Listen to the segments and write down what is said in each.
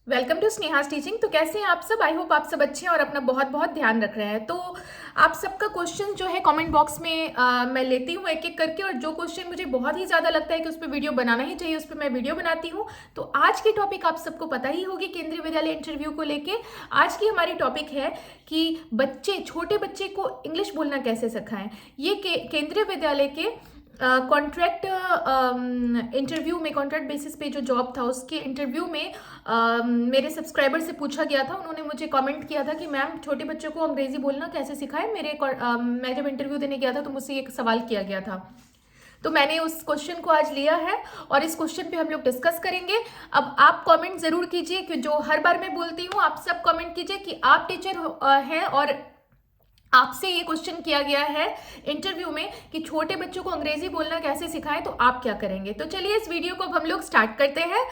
Welcome to स्नेहास teaching. तो कैसे हैं आप सब? आई होप आप सब अच्छे हैं और अपना बहुत बहुत ध्यान रख रहे हैं। तो आप सबका क्वेश्चन जो है कमेंट बॉक्स में मैं लेती हूँ एक एक करके, और जो क्वेश्चन मुझे बहुत ही ज़्यादा लगता है कि उस पर वीडियो बनाना ही चाहिए, उस पर मैं वीडियो बनाती हूँ। तो आज की टॉपिक आप सबको पता ही होगी, केंद्रीय विद्यालय इंटरव्यू को लेके आज की हमारी टॉपिक है कि छोटे बच्चे को इंग्लिश बोलना कैसे सिखाएं। ये केंद्रीय विद्यालय के कॉन्ट्रैक्ट इंटरव्यू में, कॉन्ट्रैक्ट बेसिस पे जो जॉब था उसके इंटरव्यू में मेरे सब्सक्राइबर से पूछा गया था। उन्होंने मुझे कमेंट किया था कि मैम छोटे बच्चों को अंग्रेजी बोलना कैसे सिखाएं। मैं जब इंटरव्यू देने गया था तो मुझसे एक सवाल किया गया था, तो मैंने उस क्वेश्चन को आज लिया है और इस क्वेश्चन पे हम लोग डिस्कस करेंगे। अब आप कमेंट जरूर कीजिए कि जो हर बार मैं बोलती हूँ, आप सब कमेंट कीजिए कि आप टीचर हैं और आपसे ये क्वेश्चन किया गया है इंटरव्यू में कि छोटे बच्चों को अंग्रेजी बोलना कैसे सिखाएं, तो आप क्या करेंगे। तो चलिए इस वीडियो को अब हम लोग स्टार्ट करते हैं।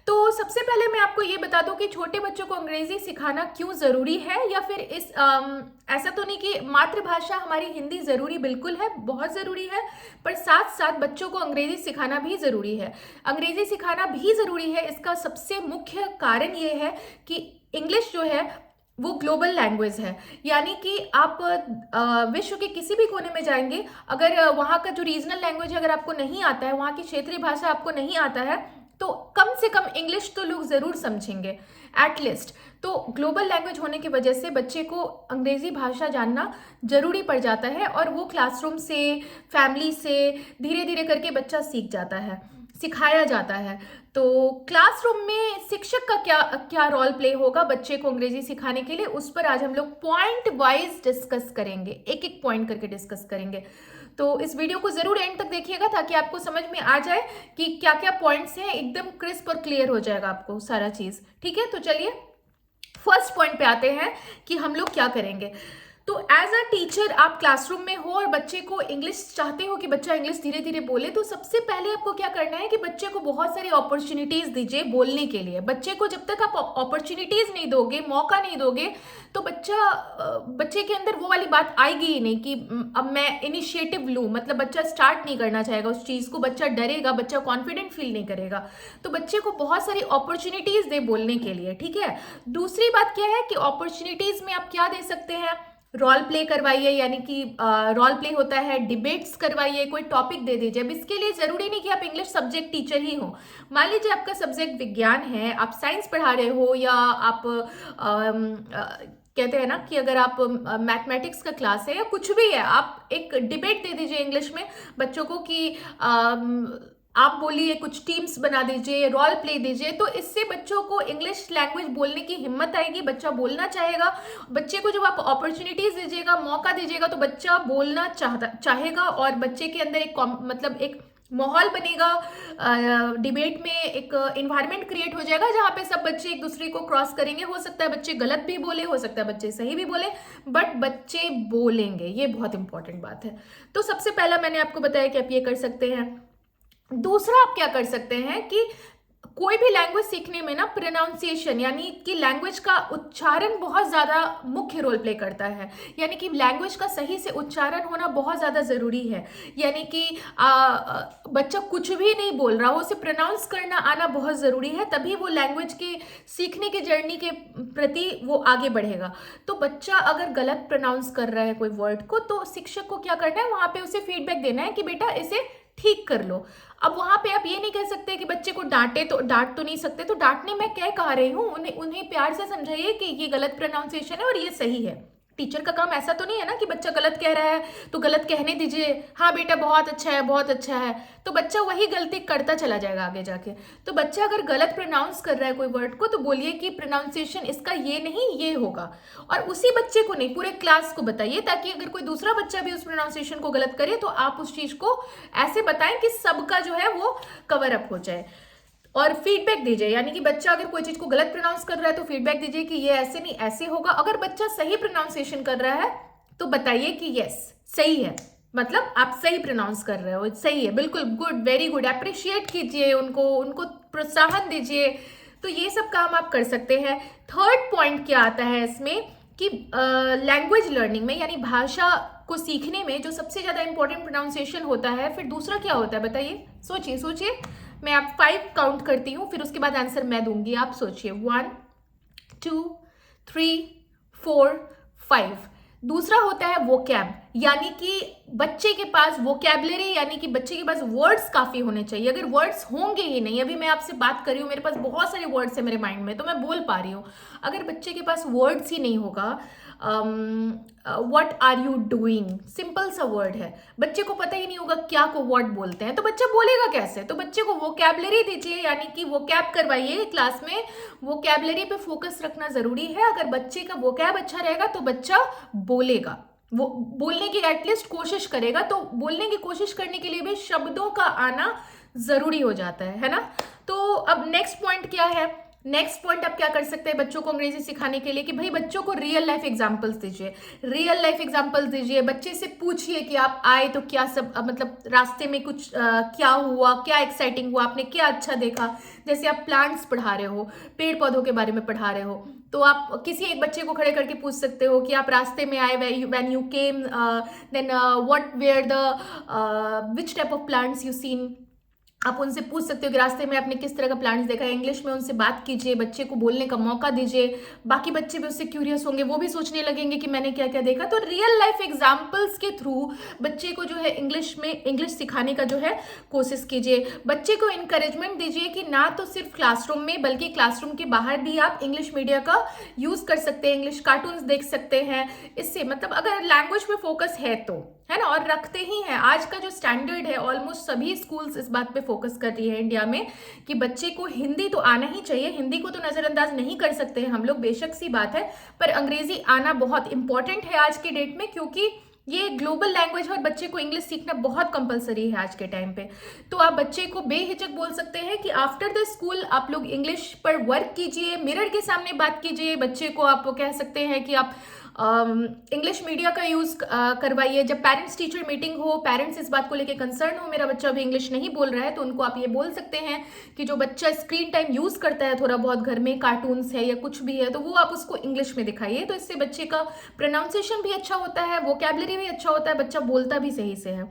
तो सबसे पहले मैं आपको ये बता दूं कि छोटे बच्चों को अंग्रेजी सिखाना क्यों जरूरी है, या फिर ऐसा तो नहीं कि मातृभाषा हमारी हिंदी जरूरी, बिल्कुल है, बहुत जरूरी है, पर साथ साथ बच्चों को अंग्रेजी सिखाना भी जरूरी है। अंग्रेजी सिखाना भी जरूरी है, इसका सबसे मुख्य कारण ये है कि इंग्लिश जो है वो ग्लोबल लैंग्वेज है। यानी कि आप विश्व के किसी भी कोने में जाएंगे, अगर वहाँ का जो रीजनल लैंग्वेज है अगर आपको नहीं आता है, वहाँ की क्षेत्रीय भाषा आपको नहीं आता है, तो कम से कम इंग्लिश तो लोग जरूर समझेंगे एटलीस्ट। तो ग्लोबल लैंग्वेज होने की वजह से बच्चे को अंग्रेजी भाषा जानना जरूरी पड़ जाता है, और वो क्लासरूम से, फैमिली से धीरे धीरे करके बच्चा सीख जाता है, सिखाया जाता है। तो क्लासरूम में शिक्षक का क्या क्या रोल प्ले होगा बच्चे को अंग्रेजी सिखाने के लिए, उस पर आज हम लोग पॉइंट वाइज डिस्कस करेंगे, एक एक पॉइंट करके डिस्कस करेंगे। तो इस वीडियो को जरूर एंड तक देखिएगा ताकि आपको समझ में आ जाए कि क्या क्या पॉइंट्स हैं, एकदम क्रिस्प और क्लियर हो जाएगा आपको सारा चीज। ठीक है, तो चलिए फर्स्ट पॉइंट पे आते हैं कि हम लोग क्या करेंगे। तो एज अ टीचर आप क्लासरूम में हो और बच्चे को इंग्लिश चाहते हो कि बच्चा इंग्लिश धीरे धीरे बोले, तो सबसे पहले आपको क्या करना है कि बच्चे को बहुत सारी अपॉर्चुनिटीज दीजिए बोलने के लिए। बच्चे को जब तक आप अपॉर्चुनिटीज नहीं दोगे, मौका नहीं दोगे, तो बच्चे के अंदर वो वाली बात आएगी ही नहीं कि अब मैं इनिशिएटिव लूं। मतलब बच्चा स्टार्ट नहीं करना चाहेगा उस चीज को, बच्चा डरेगा, बच्चा कॉन्फिडेंट फील नहीं करेगा। तो बच्चे को बहुत सारी अपॉर्चुनिटीज दे बोलने के लिए। ठीक है, दूसरी बात क्या है कि अपॉर्चुनिटीज में आप क्या दे सकते हैं, रोल प्ले करवाइए, यानी कि रोल प्ले होता है, डिबेट्स करवाइए, कोई टॉपिक दे दीजिए। अब इसके लिए जरूरी नहीं कि आप इंग्लिश सब्जेक्ट टीचर ही हो। मान लीजिए आपका सब्जेक्ट विज्ञान है, आप साइंस पढ़ा रहे हो, या आप कहते हैं ना कि अगर आप मैथमेटिक्स का क्लास है या कुछ भी है, आप एक डिबेट दे दीजिए इंग्लिश में बच्चों को कि आप बोलिए, कुछ टीम्स बना दीजिए, रोल प्ले दीजिए। तो इससे बच्चों को इंग्लिश लैंग्वेज बोलने की हिम्मत आएगी, बच्चा बोलना चाहेगा। बच्चे को जब आप अपॉर्चुनिटीज दीजिएगा, मौका दीजिएगा, तो बच्चा बोलना चाहेगा, और बच्चे के अंदर एक माहौल बनेगा, डिबेट में एक इन्वायरमेंट क्रिएट हो जाएगा जहां पे सब बच्चे एक दूसरे को क्रॉस करेंगे। हो सकता है बच्चे गलत भी बोले, हो सकता है बच्चे सही भी बोले, बट बच्चे बोलेंगे, ये बहुत इंपॉर्टेंट बात है। तो सबसे पहला मैंने आपको बताया कि आप ये कर सकते हैं। दूसरा आप क्या कर सकते हैं कि कोई भी लैंग्वेज सीखने में ना प्रोनाउंसिएशन, यानी कि लैंग्वेज का उच्चारण बहुत ज़्यादा मुख्य रोल प्ले करता है। यानी कि लैंग्वेज का सही से उच्चारण होना बहुत ज़्यादा ज़रूरी है। यानी कि बच्चा कुछ भी नहीं बोल रहा हो, उसे प्रोनाउंस करना आना बहुत ज़रूरी है, तभी वो लैंग्वेज के सीखने के जर्नी के प्रति वो आगे बढ़ेगा। तो बच्चा अगर गलत प्रोनाउंस कर रहा है कोई वर्ड को, तो शिक्षक को क्या करना है, वहाँ पे उसे फीडबैक देना है कि बेटा इसे ठीक कर लो। अब वहां पे आप ये नहीं कह सकते कि बच्चे को डांट तो नहीं सकते, तो डांटने में क्या कह रही हूँ, उन्हें प्यार से समझाइए कि ये गलत प्रोनाउंसिएशन है और ये सही है। टीचर का काम ऐसा तो नहीं है ना कि बच्चा गलत कह रहा है तो गलत कहने दीजिए, हाँ बेटा बहुत अच्छा है, बहुत अच्छा है, तो बच्चा वही गलती करता चला जाएगा आगे जाके। तो बच्चा अगर गलत प्रोनाउंस कर रहा है कोई वर्ड को, तो बोलिए कि प्रोनाउंसिएशन इसका ये नहीं, ये होगा, और उसी बच्चे को नहीं, पूरे क्लास को बताइए, ताकि अगर कोई दूसरा बच्चा भी उस प्रोनाउंसिएशन को गलत करे तो आप उस चीज को ऐसे बताएं कि सबका जो है वो कवर अप हो जाए। और फीडबैक दीजिए, यानी कि बच्चा अगर कोई चीज को गलत प्रोनाउंस कर रहा है तो फीडबैक दीजिए कि ये ऐसे नहीं, ऐसे होगा। अगर बच्चा सही प्रोनाउंसिएशन कर रहा है तो बताइए कि यस सही है, मतलब आप सही प्रोनाउंस कर रहे हो, सही है, बिल्कुल गुड, वेरी गुड, अप्रिशिएट कीजिए उनको प्रोत्साहन दीजिए। तो ये सब काम आप कर सकते हैं। थर्ड पॉइंट क्या आता है इसमें कि लैंग्वेज लर्निंग में, यानी भाषा को सीखने में जो सबसे ज्यादा इंपॉर्टेंट प्रोनाउंसिएशन होता है, फिर दूसरा क्या होता है बताइए, सोचिए सोचिए। मैं आप 5 काउंट करती हूँ, फिर उसके बाद आंसर मैं दूंगी। आप सोचिए, 1 2 3 4 5। दूसरा होता है वोकैब, यानी कि बच्चे के पास वोकैबलरी, यानी कि बच्चे के पास वर्ड्स काफी होने चाहिए। अगर वर्ड्स होंगे ही नहीं, अभी मैं आपसे बात कर रही हूँ, मेरे पास बहुत सारे वर्ड्स है मेरे माइंड में, तो मैं बोल पा रही हूँ। अगर बच्चे के पास वर्ड्स ही नहीं होगा, what are you doing, simple सा वर्ड है, बच्चे को पता ही नहीं होगा क्या को व्हाट बोलते हैं, तो बच्चा बोलेगा कैसे? तो बच्चे को वोकैबलरी दीजिए, यानी कि वोकैब करवाइए क्लास में। वोकैबलरी पे फोकस रखना जरूरी है। अगर बच्चे का वोकैब अच्छा रहेगा तो बच्चा बोलेगा, वो बोलने की एटलीस्ट कोशिश करेगा। तो बोलने की कोशिश करने के लिए भी शब्दों का आना जरूरी हो जाता है ना। तो अब नेक्स्ट पॉइंट क्या है? नेक्स्ट पॉइंट आप क्या कर सकते हैं बच्चों को अंग्रेजी सिखाने के लिए, कि भाई बच्चों को रियल लाइफ एग्जांपल्स दीजिए। रियल लाइफ एग्जांपल्स दीजिए, बच्चे से पूछिए कि आप आए तो क्या सब, मतलब रास्ते में कुछ क्या हुआ, क्या एक्साइटिंग हुआ, आपने क्या अच्छा देखा। जैसे आप प्लांट्स पढ़ा रहे हो, पेड़ पौधों के बारे में पढ़ा रहे हो, तो आप किसी एक बच्चे को खड़े करके पूछ सकते हो कि आप रास्ते में आए, when you came then what where the which type of plants you seen. आप उनसे पूछ सकते हो कि रास्ते में आपने किस तरह का प्लांट्स देखा है। इंग्लिश में उनसे बात कीजिए, बच्चे को बोलने का मौका दीजिए। बाकी बच्चे भी उससे क्यूरियस होंगे, वो भी सोचने लगेंगे कि मैंने क्या क्या देखा। तो रियल लाइफ एग्जांपल्स के थ्रू बच्चे को जो है इंग्लिश सिखाने का जो है कोशिश कीजिए। बच्चे को इंकरेजमेंट दीजिए कि ना तो सिर्फ क्लासरूम में बल्कि क्लासरूम के बाहर भी आप इंग्लिश मीडिया का यूज कर सकते हैं, इंग्लिश कार्टून्स देख सकते हैं। इससे मतलब अगर लैंग्वेज पे फोकस है ना, और रखते ही हैं। आज का जो स्टैंडर्ड है, ऑलमोस्ट सभी स्कूल्स इस बात पे फोकस कर रही है इंडिया में कि बच्चे को हिंदी तो आना ही चाहिए। हिंदी को तो नजरअंदाज नहीं कर सकते हैं हम लोग, बेशक सी बात है, पर अंग्रेजी आना बहुत इंपॉर्टेंट है आज के डेट में, क्योंकि ये ग्लोबल लैंग्वेज है और बच्चे को इंग्लिश सीखना बहुत कंपलसरी है आज के टाइम पे। तो आप बच्चे को बेहिचक बोल सकते हैं कि आफ्टर द स्कूल आप लोग इंग्लिश पर वर्क कीजिए, मिरर के सामने बात कीजिए। बच्चे को आप कह सकते हैं कि आप इंग्लिश मीडिया का यूज करवाइए। जब पेरेंट्स टीचर मीटिंग हो, पेरेंट्स इस बात को लेकर कंसर्न हो मेरा बच्चा अभी इंग्लिश नहीं बोल रहा है, तो उनको आप ये बोल सकते हैं कि जो बच्चा स्क्रीन टाइम यूज करता है थोड़ा बहुत घर में, कार्टून्स है या कुछ भी है, तो वो आप उसको इंग्लिश में दिखाइए। तो इससे बच्चे का प्रोनाउंसिएशन भी अच्छा होता है, वोकैबलरी भी अच्छा होता है, बच्चा बोलता भी सही से है।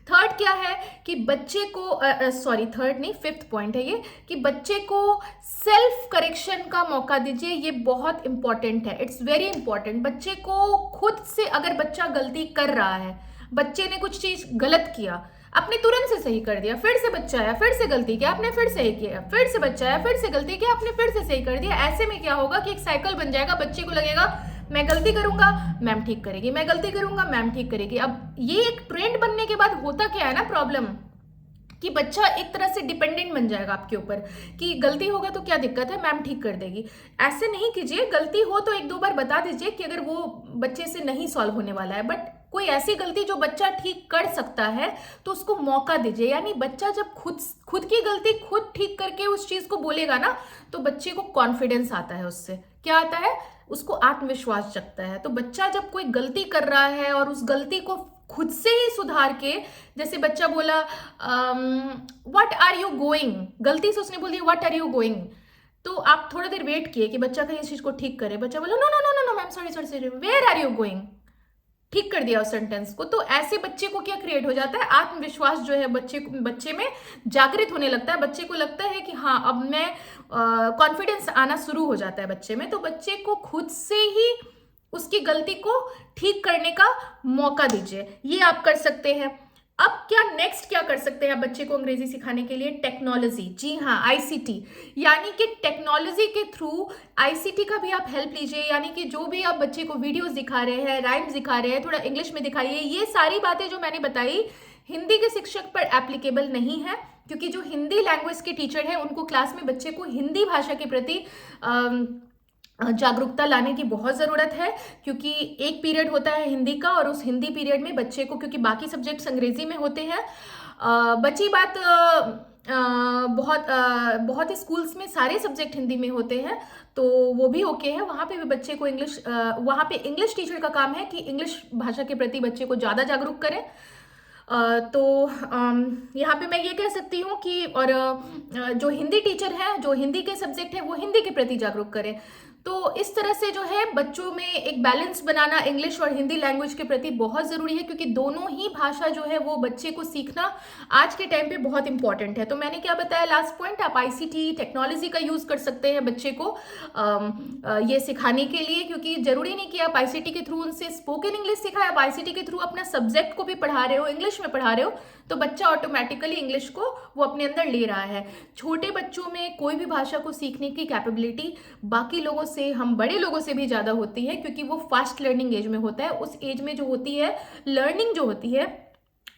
थर्ड क्या है कि बच्चे को थर्ड नहीं, फिफ्थ पॉइंट है ये, कि बच्चे को सेल्फ करेक्शन का मौका दीजिए। ये बहुत इंपॉर्टेंट है, इट्स वेरी इंपॉर्टेंट। बच्चे को खुद से, अगर बच्चा गलती कर रहा है, बच्चे ने कुछ चीज गलत किया, आपने तुरंत से सही कर दिया, फिर से बच्चा आया, फिर से गलती किया, आपने फिर सही किया, फिर से बच्चा आया, फिर से गलती किया, आपने फिर से सही कर दिया। ऐसे में क्या होगा कि एक साइकिल बन जाएगा। बच्चे को लगेगा मैं गलती करूंगा मैम ठीक करेगी, मैं गलती करूंगा मैम ठीक करेगी। अब ये एक ट्रेंड बनने के बाद होता क्या है ना प्रॉब्लम, कि बच्चा एक तरह से डिपेंडेंट बन जाएगा आपके ऊपर, कि गलती होगा तो क्या दिक्कत है, मैम ठीक कर देगी। ऐसे नहीं कीजिए, गलती हो तो एक दो बार बता दीजिए कि अगर वो बच्चे से नहीं सॉल्व होने वाला है, बट कोई ऐसी गलती जो बच्चा ठीक कर सकता है तो उसको मौका दीजिए। यानी बच्चा जब खुद की गलती खुद ठीक करके उस चीज को बोलेगा ना, तो बच्चे को कॉन्फिडेंस आता है, उससे क्या आता है, उसको आत्मविश्वास जगता है। तो बच्चा जब कोई गलती कर रहा है और उस गलती को खुद से ही सुधार के, जैसे बच्चा बोला व्हाट आर यू गोइंग, गलती से उसने बोल दिया व्हाट आर यू गोइंग, तो आप थोड़ा देर वेट किए कि बच्चा कहीं इस चीज को ठीक करे। बच्चा बोला no no no no no ma'am sorry sorry sorry, where are you going, ठीक कर दिया उस सेंटेंस को। तो ऐसे बच्चे को क्या क्रिएट हो जाता है, आत्मविश्वास जो है बच्चे में जागृत होने लगता है। बच्चे को लगता है कि हाँ अब मैं, कॉन्फिडेंस आना शुरू हो जाता है बच्चे में। तो बच्चे को खुद से ही उसकी गलती को ठीक करने का मौका दीजिए, ये आप कर सकते हैं। अब क्या नेक्स्ट क्या कर सकते हैं आप बच्चे को अंग्रेजी सिखाने के लिए, टेक्नोलॉजी। जी हाँ, आईसीटी, यानी कि टेक्नोलॉजी के थ्रू आईसीटी का भी आप हेल्प लीजिए। यानी कि जो भी आप बच्चे को वीडियोस दिखा रहे हैं, राइम्स दिखा रहे हैं, थोड़ा इंग्लिश में दिखाइए। ये सारी बातें जो मैंने बताई हिंदी के शिक्षक पर एप्लीकेबल नहीं है, क्योंकि जो हिंदी लैंग्वेज के टीचर हैं उनको क्लास में बच्चे को हिंदी भाषा के प्रति जागरूकता लाने की बहुत ज़रूरत है। क्योंकि एक पीरियड होता है हिंदी का, और उस हिंदी पीरियड में बच्चे को, क्योंकि बाकी सब्जेक्ट्स अंग्रेजी में होते हैं, बची बात बहुत स्कूल्स में सारे सब्जेक्ट हिंदी में होते हैं, तो वो भी ओके है। वहाँ पे भी बच्चे को वहाँ पे इंग्लिश टीचर का काम है कि इंग्लिश भाषा के प्रति बच्चे को ज़्यादा जागरूक करें। तो यहाँ पे मैं ये कह सकती हूँ कि, और जो हिंदी टीचर है, जो हिंदी के सब्जेक्ट है, वो हिंदी के प्रति जागरूक करें। तो इस तरह से जो है बच्चों में एक बैलेंस बनाना इंग्लिश और हिंदी लैंग्वेज के प्रति बहुत ज़रूरी है, क्योंकि दोनों ही भाषा जो है वो बच्चे को सीखना आज के टाइम पे बहुत इंपॉर्टेंट है। तो मैंने क्या बताया लास्ट पॉइंट, आप आईसीटी टेक्नोलॉजी का यूज़ कर सकते हैं बच्चे को ये सिखाने के लिए, क्योंकि ज़रूरी नहीं कि आप आईसीटी के थ्रू उनसे स्पोकन इंग्लिश सिखाएं, आप आईसीटी के थ्रू अपना सब्जेक्ट को भी पढ़ा रहे हो, इंग्लिश में पढ़ा रहे हो, तो बच्चा ऑटोमेटिकली इंग्लिश को वो अपने अंदर ले रहा है। छोटे बच्चों में कोई भी भाषा को सीखने की कैपेबिलिटी बाकी लोगों से, हम बड़े लोगों से भी ज़्यादा होती है, क्योंकि वो फास्ट लर्निंग एज में होता है। उस एज में जो होती है लर्निंग जो होती है,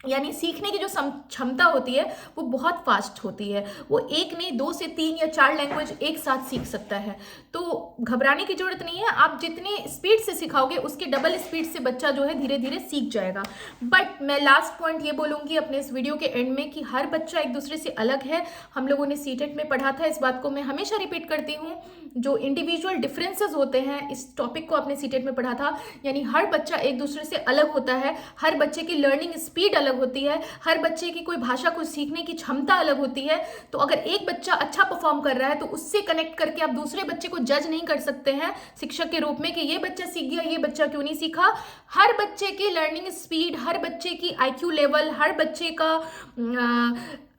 यानी सीखने की जो क्षमता होती है वो बहुत फास्ट होती है। वो एक नहीं 2 से 3 या 4 लैंग्वेज एक साथ सीख सकता है। तो घबराने की जरूरत नहीं है, आप जितने स्पीड से सिखाओगे उसके डबल स्पीड से बच्चा जो है धीरे धीरे सीख जाएगा। बट मैं लास्ट पॉइंट ये बोलूँगी अपने इस वीडियो के एंड में कि हर बच्चा एक दूसरे से अलग है। हम लोगों ने सीटेट में पढ़ा था, इस बात को मैं हमेशा रिपीट करती हूँ, जो इंडिविजुअल डिफरेंसेस होते हैं, इस टॉपिक को आपने सीटेट में पढ़ा था, यानी हर बच्चा एक दूसरे से अलग होता है, हर बच्चे की लर्निंग स्पीड अलग होती है, हर बच्चे की कोई भाषा को सीखने की क्षमता अलग होती है। तो अगर एक बच्चा अच्छा परफॉर्म कर रहा है तो उससे कनेक्ट करके आप दूसरे बच्चे को जज नहीं कर सकते हैं शिक्षक के रूप में कि ये बच्चा सीख गया, ये बच्चा क्यों नहीं सीखा। हर बच्चे की लर्निंग स्पीड, हर बच्चे की आईक्यू लेवल, हर बच्चे का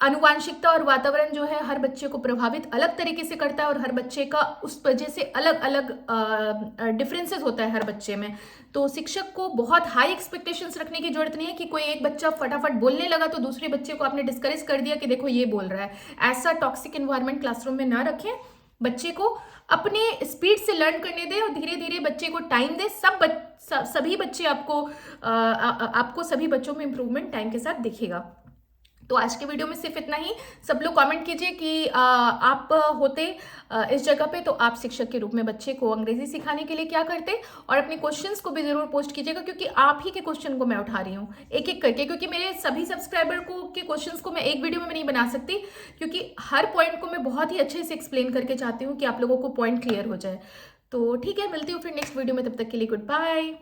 आनुवांशिकता और वातावरण जो है हर बच्चे को प्रभावित अलग तरीके से करता है, और हर बच्चे का उस वजह से अलग अलग डिफरेंसेस होता है हर बच्चे में। तो शिक्षक को बहुत हाई एक्सपेक्टेशंस रखने की जरूरत नहीं है कि कोई एक बच्चा फटाफट बोलने लगा तो दूसरे बच्चे को आपने डिस्करेज कर दिया कि देखो ये बोल रहा है। ऐसा टॉक्सिक एनवायरनमेंट क्लासरूम में ना रखें, बच्चे को अपने स्पीड से लर्न करने दें और धीरे धीरे बच्चे को टाइम दें। सभी बच्चे आपको सभी बच्चों में इंप्रूवमेंट टाइम के साथ दिखेगा। तो आज के वीडियो में सिर्फ इतना ही। सब लोग कमेंट कीजिए कि आप होते इस जगह पे तो आप शिक्षक के रूप में बच्चे को अंग्रेजी सिखाने के लिए क्या करते, और अपने क्वेश्चंस को भी जरूर पोस्ट कीजिएगा, क्योंकि आप ही के क्वेश्चन को मैं उठा रही हूँ एक एक करके, क्योंकि मेरे सभी सब्सक्राइबर को के क्वेश्चंस को मैं एक वीडियो में नहीं बना सकती, क्योंकि हर पॉइंट को मैं बहुत ही अच्छे से एक्सप्लेन करके चाहती हूँ कि आप लोगों को पॉइंट क्लियर हो जाए। तो ठीक है, मिलती हूँ फिर नेक्स्ट वीडियो में, तब तक के लिए गुड बाय।